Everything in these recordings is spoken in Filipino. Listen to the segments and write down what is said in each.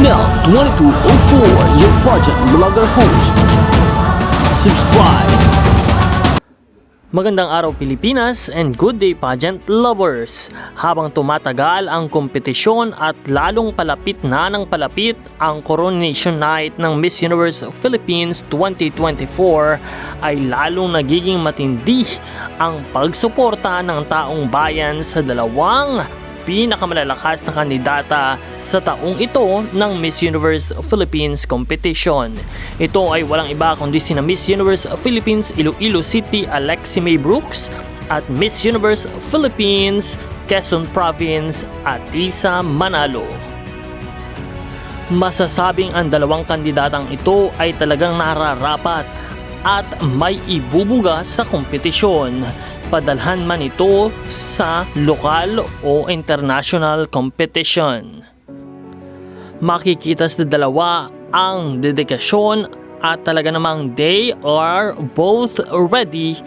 DL2204, your pageant vlogger host. Subscribe. Magandang araw Pilipinas and good day pageant lovers. Habang tumatagal ang kompetisyon at lalong palapit na ng palapit ang Coronation Night ng Miss Universe Philippines 2024 ay lalong nagiging matindi ang pagsuporta ng taong bayan sa dalawang pinakamalalakas na kandidata sa taong ito ng Miss Universe Philippines competition. Ito ay walang iba kundi sina Miss Universe Philippines Iloilo City Alexi May Brooks at Miss Universe Philippines Quezon Province Atisa Manalo. Masasabing ang dalawang kandidatang ito ay talagang nararapat at may ibubuga sa kompetisyon, padalhan man ito sa lokal o international competition. Makikita sa dalawa ang dedikasyon at talaga namang they are both ready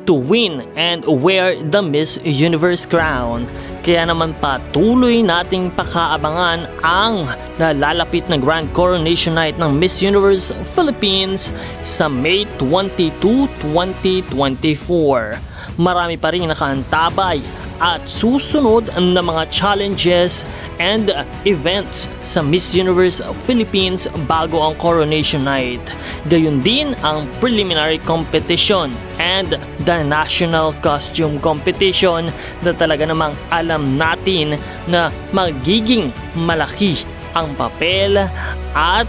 to win and wear the Miss Universe crown. Kaya naman patuloy nating pakaabangan ang nalalapit na Grand Coronation Night ng Miss Universe Philippines sa May 22, 2024. Marami pa rin nakaantabay at susunod na mga challenges and events sa Miss Universe Philippines bago ang Coronation Night. Gayon din ang preliminary competition and the national costume competition na talaga namang alam natin na magiging malaki ang papel at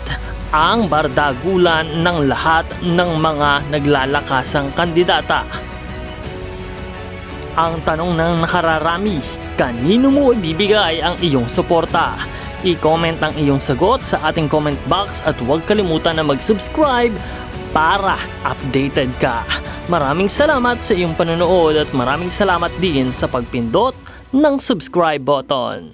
ang bardagulan ng lahat ng mga naglalakasang kandidata. Ang tanong ng nakararami, kanino mo ibibigay ang iyong suporta? I-comment ang iyong sagot sa ating comment box at huwag kalimutan na mag-subscribe para updated ka. Maraming salamat sa iyong panonood at maraming salamat din sa pagpindot ng subscribe button.